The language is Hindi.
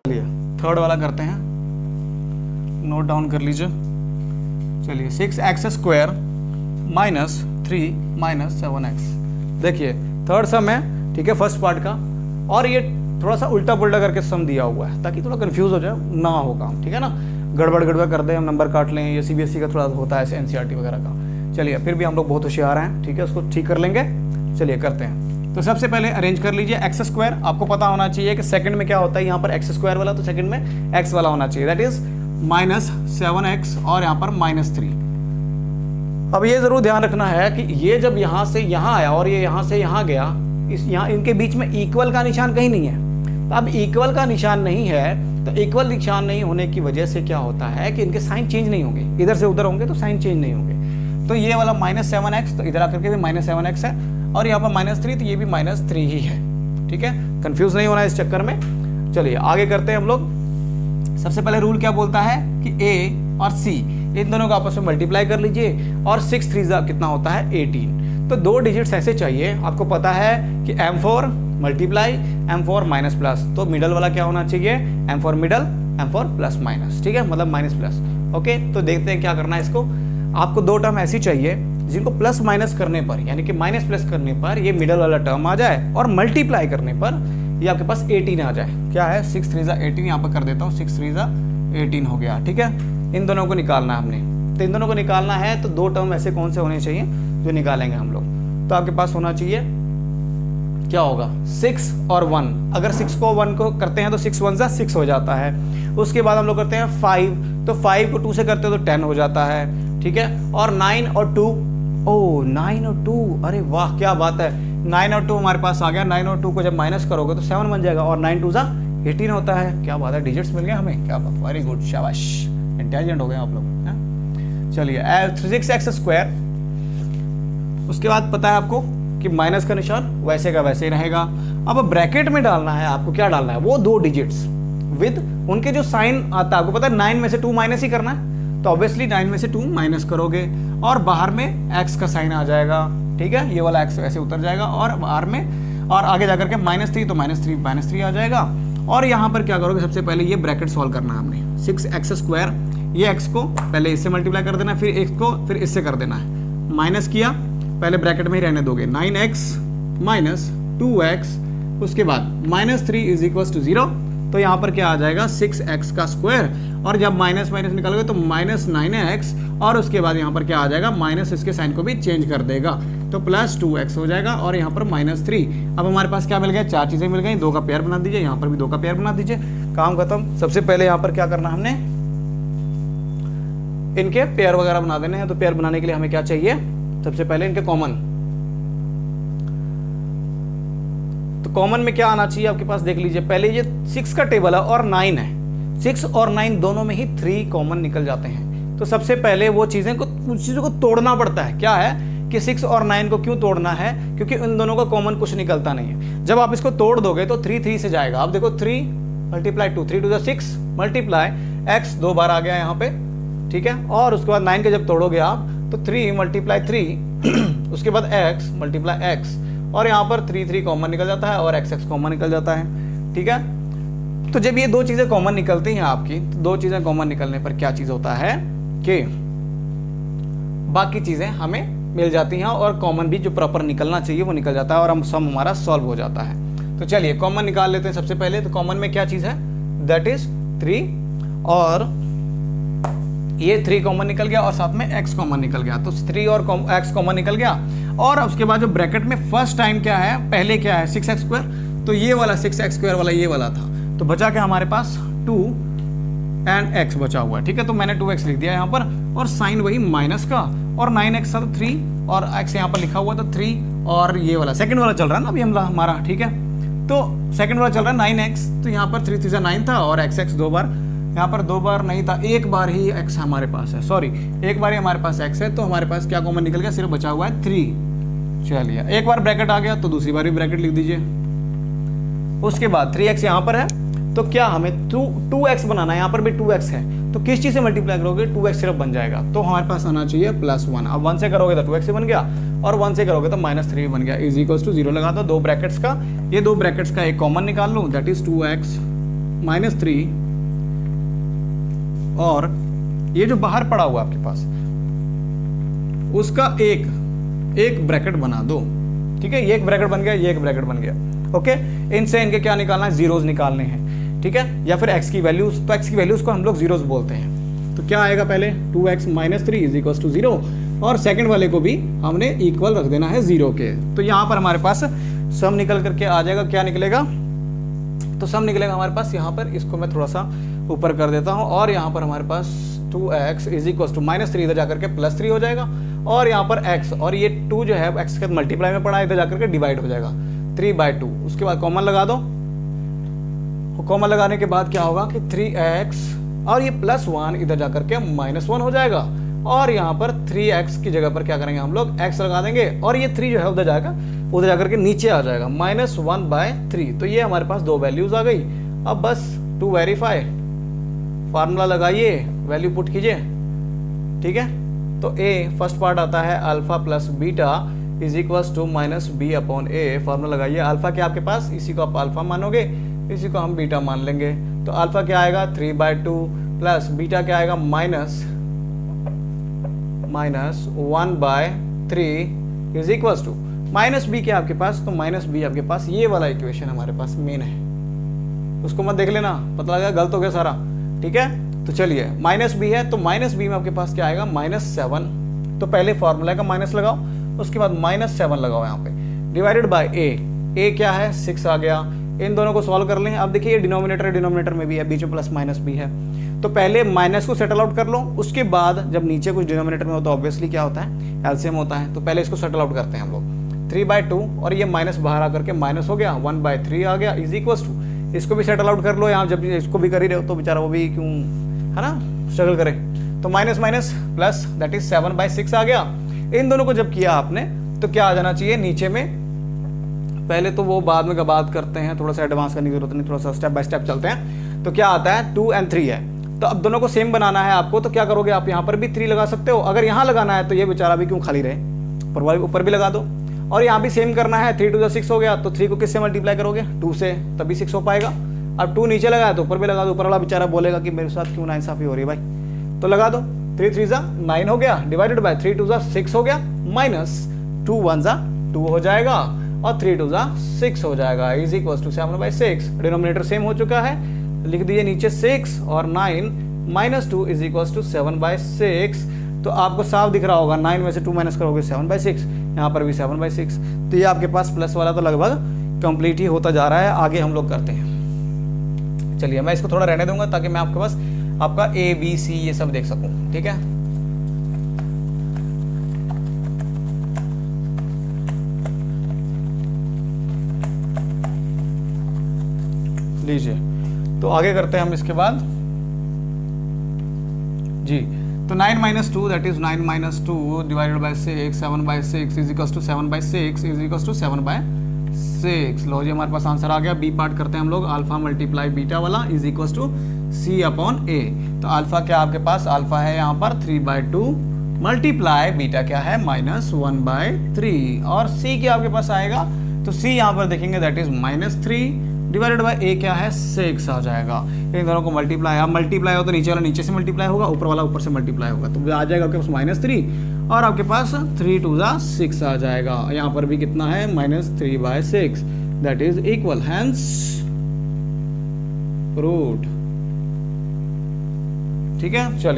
चलिए थर्ड वाला करते हैं, नोट डाउन कर लीजिए। चलिए 6x² माइनस 3 माइनस 7x। देखिए थर्ड सम है, ठीक है, फर्स्ट पार्ट का, और ये थोड़ा सा उल्टा पुल्टा करके सम दिया हुआ है ताकि थोड़ा कंफ्यूज हो जाए ना हो काम, ठीक है ना, गड़बड़ कर दें हम नंबर काट लें, ये CBSE का थोड़ा होता है NCERT वगैरह का। चलिए फिर भी हम लोग बहुत होशियार हैं, ठीक है, उसको ठीक कर लेंगे। चलिए करते हैं। तो सबसे पहले अरेंज कर लीजिए x²। आपको पता होना चाहिए कि सेकंड में क्या होता है, यहाँ पर x² वाला, तो सेकंड में x वाला होना चाहिए, दैट इज -7x और यहाँ पर -3। अब ये जरूर ध्यान रखना है कि ये जब यहाँ से यहाँ आया और ये यहाँ से यहाँ गया, यहाँ इनके बीच में इक्वल का निशान कहीं नहीं है। तो अब इक्वल का निशान नहीं है, तो इक्वल निशान नहीं होने की वजह से क्या होता है कि इनके साइन चेंज नहीं होंगे, इधर से उधर होंगे तो साइन चेंज नहीं होंगे। तो ये वाला -7x, तो इधर आकर के भी -7x है, और यहाँ पर -3, तो ये भी -3 ही है, ठीक है, कंफ्यूज नहीं होना इस चक्कर में। चलिए आगे करते हैं हम लोग। सबसे पहले रूल क्या बोलता है कि A और C इन दोनों को आपस में मल्टीप्लाई कर लीजिए, और 6 3 कितना होता है 18। तो 2 डिजिट्स ऐसे चाहिए, आपको पता है कि M4 multiply M4 minus plus, तो मिडल वाला क्या होना चाहिए, M4 middle, M4 plus minus, ठीक है, मतलब माइनस प्लस। ओके, तो देखते हैं क्या करना है इसको। आपको 2 टर्म ऐसी चाहिए जिनको प्लस माइनस करने पर, यानी कि माइनस प्लस करने पर ये मिडल वाला टर्म आ जाए, और मल्टीप्लाई करने पर ये आपके पास 18 आ जाए। क्या है, 6 3 18, यहाँ पर कर देता हूँ, 6 3 18 हो गया, ठीक है। इन दोनों को निकालना है हमने, तो इन दोनों को निकालना है, तो 2 टर्म ऐसे कौन से होने चाहिए जो निकालेंगे हम लोग। तो आपके पास होना चाहिए, क्या होगा, 6 और 1। अगर 6 को 1 को करते हैं तो 6 1 जा 6 हो जाता है। उसके बाद हम लोग करते हैं 5, तो 5 को 2 से करते हो तो 10 हो जाता है, ठीक है। और 9 और 2, ओह 9 और 2, अरे वाह क्या बात है, 9 और 2 हमारे पास आ गया। 9 और 2 को जब माइनस करोगे तो 7 बन जाएगा, और 9 2 जा 18 होता है। क्या बात है, डिजिट्स मिल गए हमें, क्या बात, वेरी गुड, शाबाश, इंटेलिजेंट हो गए आप लोग। चलिए 6x², उसके बाद पता है आपको कि माइनस का निशान वैसे का वैसे ही रहेगा। अब ब्रैकेट में डालना है, आपको क्या डालना है, वो 2 डिजिट्स विद उनके जो साइन आता है, आपको पता है 9 में से 2 माइनस ही करना है, तो ऑब्वियसली 9 में से 2 माइनस करोगे, और बाहर में x का साइन आ जाएगा, ठीक है, ये वाला x ऐसे उतर जाएगा, और बाहर में और आगे जाकर के -3, तो -3 आ जाएगा। और यहाँ पर क्या करोगे, सबसे पहले ये ब्रैकेट सॉल्व करना है हमने, 6x², ये x को पहले इससे मल्टीप्लाई कर देना है, फिर x को फिर इससे कर देना है, माइनस किया, पहले ब्रैकेट में ही रहने दोगे, 9x माइनस 2x, उसके बाद -3 = 0, तो यहाँ पर क्या आ जाएगा 6x², और जब माइनस माइनस निकालोगे तो -9x, और उसके बाद यहाँ पर क्या आ जाएगा, माइनस इसके साइन को भी चेंज कर देगा, तो +2x हो जाएगा, और यहाँ पर -3। अब हमारे पास क्या मिल गया, 4 चीज़ें मिल गई, 2 का पेयर बना दीजिए, यहाँ पर भी 2 का पेयर बना दीजिए, काम खत्म। सबसे पहले यहाँ पर क्या करना हमने, इनके पेयर वगैरह बना देने हैं। तो पेयर बनाने के लिए हमें क्या चाहिए, सबसे पहले इनके कॉमन, तो कॉमन में क्या आना चाहिए आपके पास, देख लीजिए, पहले ये 6 का टेबल है और 9 है, 6 और 9 दोनों में ही 3 कॉमन निकल जाते हैं। तो सबसे पहले वो चीज़ों को तोड़ना पड़ता है। क्या है कि 6 और 9 को क्यों तोड़ना है, क्योंकि इन दोनों का कॉमन कुछ निकलता नहीं है। जब आप इसको तोड़ दोगे तो 3 3 से जाएगा। आप देखो 3 × 2, 3 2 6 मल्टीप्लाई x 2 बार आ गया यहाँ पे, ठीक है। और उसके बाद 9 के जब तोड़ोगे आप तो 3 × 3 उसके बाद x × x, और यहाँ पर 3 3 कॉमन निकल जाता है, और x कॉमन निकल जाता है, ठीक है। तो जब ये 2 चीज़ें कॉमन निकलती हैं आपकी, तो 2 चीज़ें कॉमन निकलने पर क्या चीज़ होता है कि बाकी चीज़ें हमें मिल जाती हैं, और कॉमन भी जो प्रॉपर निकलना चाहिए वो निकल जाता है, और हम सम हमारा सॉल्व हो जाता है। तो चलिए कॉमन निकाल लेते हैं सबसे पहले। तो कॉमन में क्या चीज़ है, दैट इज 3, और ये 3 कॉमन निकल गया, और साथ में x कॉमन निकल गया, तो 3 और x कॉमन निकल गया। और उसके बाद जो ब्रैकेट में फर्स्ट टाइम क्या है, पहले क्या है 6x², तो ये वाला 6x² वाला ये वाला था, तो बचा क्या हमारे पास 2 एंड x बचा हुआ है, ठीक है। तो मैंने 2x लिख दिया यहाँ पर, और साइन वही माइनस का, और 9x था तो 3, और x यहाँ पर लिखा हुआ तो 3, और ये वाला सेकंड वाला चल रहा है ना अभी हमारा, ठीक है। तो सेकंड वाला चल रहा है 9x, तो यहाँ पर 3 3 9 था, और x 2 बार, यहाँ पर 2 बार नहीं था, 1 बार ही x हमारे पास है, सॉरी 1 बार ही हमारे पास x है, तो हमारे पास क्या कॉमन निकल गया, सिर्फ बचा हुआ है 3। चलिए एक बार ब्रैकेट आ गया तो दूसरी बार भी ब्रैकेट लिख दीजिए। उसके बाद 3x यहाँ पर है, तो क्या हमें 2x बनाना है, यहाँ पर भी 2x है, तो किस चीज़ से मल्टीप्लाई करोगे, 2x सिर्फ बन जाएगा, तो हमारे पास आना चाहिए +1। अब 1 से करोगे तो 2x बन गया, और 1 से करोगे तो -3 बन गया, = 0 लगा दो। 2 ब्रैकेट्स का, ये 2 ब्रैकेट्स का एक कॉमन निकाल लूँ, दैट इज 2x -3 और ये जो बाहर पड़ा हुआ आपके पास उसका एक ब्रैकेट बना दो, ठीक है। ये एक ब्रैकेट बन गया, ये एक ब्रैकेट बन गया, ओके। इनसे इनके क्या निकालना है, जीरोस निकालने हैं, ठीक है, या फिर x की वैल्यूज। तो x की वैल्यूज को हम लोग जीरोस बोलते हैं। तो क्या आएगा, पहले 2x - 3 = 0 और सेकंड वाले को भी हमने इक्वल रख देना है 0 के। तो यहाँ पर हमारे पास सम निकल करके आ जाएगा, क्या निकलेगा, तो सम निकलेगा हमारे पास यहाँ पर। इसको मैं थोड़ा सा ऊपर कर देता हूँ और यहाँ पर हमारे पास 2x = -3 इधर जाकर के +3 हो जाएगा और यहाँ पर x और ये 2 जो है x के मल्टीप्लाई में पड़ा है, इधर जाकर के डिवाइड हो जाएगा 3/2। उसके बाद कॉमन लगा दो, कॉमन लगाने के बाद क्या होगा कि 3x और ये +1 इधर जाकर के -1 हो जाएगा और यहाँ पर 3x की जगह पर क्या करेंगे हम लोग, x लगा देंगे और ये 3 जो है उधर जाकर के नीचे आ जाएगा -1/3। तो ये हमारे पास दो वैल्यूज आ गई। अब बस टू वेरीफाई फार्मूला लगाइए, वैल्यू पुट कीजिए, ठीक है। तो a फर्स्ट पार्ट आता है alpha plus beta = -b/a। Formula लगाइए, अल्फा क्या आपके पास, इसी को आप अल्फा मानोगे, इसी को हम बीटा मान लेंगे। तो अल्फा क्या आएगा 3/2 प्लस बीटा क्या आएगा -1/3 -b क्या आपके पास, तो -b आपके पास ये वाला इक्वेशन हमारे पास मेन है, उसको मत देख लेना, पता लगा गलत हो गया सारा, ठीक है। तो चलिए -b है, तो -b में आपके पास क्या आएगा -7। तो पहले फॉर्मूला का माइनस लगाओ, उसके बाद -7 लगाओ यहाँ पे, डिवाइडेड बाय a क्या है 6 आ गया। इन दोनों को सॉल्व कर लें। अब देखिए डिनोमिनेटर में भी है, बीच में प्लस माइनस भी है। तो पहले माइनस को सेटल आउट कर लो, उसके बाद जब नीचे कुछ डिनोमिनेटर में होता है ऑब्वियसली क्या होता है, एलसीएम होता है। तो पहले इसको सेटल आउट करते हैं हम लोग, 3/2 और ये माइनस बाहर आकर के माइनस हो गया, 1/3 आ गया = इसको भी सेटल आउट कर लो। यहाँ जब इसको भी कर ही रहे हो तो बेचारा वो भी क्यों है ना स्ट्रगल करे। तो माइनस प्लस दैट इज 7/6 आ गया। इन दोनों को जब किया आपने तो क्या आ जाना चाहिए नीचे में, पहले तो वो बाद में बात करते हैं, थोड़ा सा एडवांस करने की जरूरत नहीं, थोड़ा सा स्टेप बाय स्टेप चलते हैं। तो क्या आता है 2 और 3 है, तो अब दोनों को सेम बनाना है आपको। तो क्या करोगे आप, यहाँ पर भी 3 लगा सकते हो, अगर यहाँ लगाना है तो ये बेचारा भी क्यों खाली रहे, ऊपर भी लगा दो। और यहाँ भी सेम करना है, 3 × 6 हो गया, तो 3 को किससे मल्टीप्लाई करोगे 2 से, तभी 6 हो पाएगा। अब 2 नीचे लगाया तो ऊपर भी लगा दो, ऊपर वाला बेचारा बोलेगा कि मेरे साथ क्यों नाइंसाफी हो रही है भाई, तो लगा दो। 3 × 3 = 9 हो गया, डिवाइडेड बाय 3 × 2 = 6 हो गया, -2 × 1 = 2 हो जाएगा और 3 × 2 = 6 हो जाएगा = 7/6। डिनोमिनेटर सेम हो चुका है, लिख दीजिए नीचे 6 और 9 -2 = 7/6। तो आपको साफ दिख रहा होगा, 9 में से 2 माइनस करोगे 7/6, यहाँ पर भी 7/6। तो ये आपके पास प्लस वाला तो लगभग कंप्लीट ही होता जा रहा है। आगे हम लोग करते हैं, चलिए मैं इसको थोड़ा रहने दूंगा ताकि मैं आपके पास आपका A B C ये सब देख सकूं, ठीक है। लीजिए, तो आगे करते हैं हम इसके बाद जी। तो 9 - 2 दैट इज 9 - 2 डिवाइडेड बाय 6 7/6 = 7/6 = 7/6। लो जी, हमारे पास आंसर आ गया। बी पार्ट करते हैं हम लोग, अल्फा मल्टीप्लाई बीटा वाला = C/A। तो अल्फा क्या आपके पास, अल्फा है यहाँ पर 3/2 मल्टीप्लाई बीटा क्या है -1/3 और C क्या आपके पास आएगा, तो C यहाँ पर देखेंगे that is -3 divided by A क्या है 6 आ जाएगा। इन दोनों को मल्टीप्लाई, अब मल्टीप्लाई हो तो नीचे वाला नीचे से मल्टीप्लाई होगा, ऊपर वाला ऊपर से मल्टीप्लाई होगा, तो आ जाएगा आपके पास -3 और आपके पास 3 × 2 = 6 आ जाएगा। यहाँ पर भी कितना है -3/6 that is equal, hence proved, ठीक है। चलिए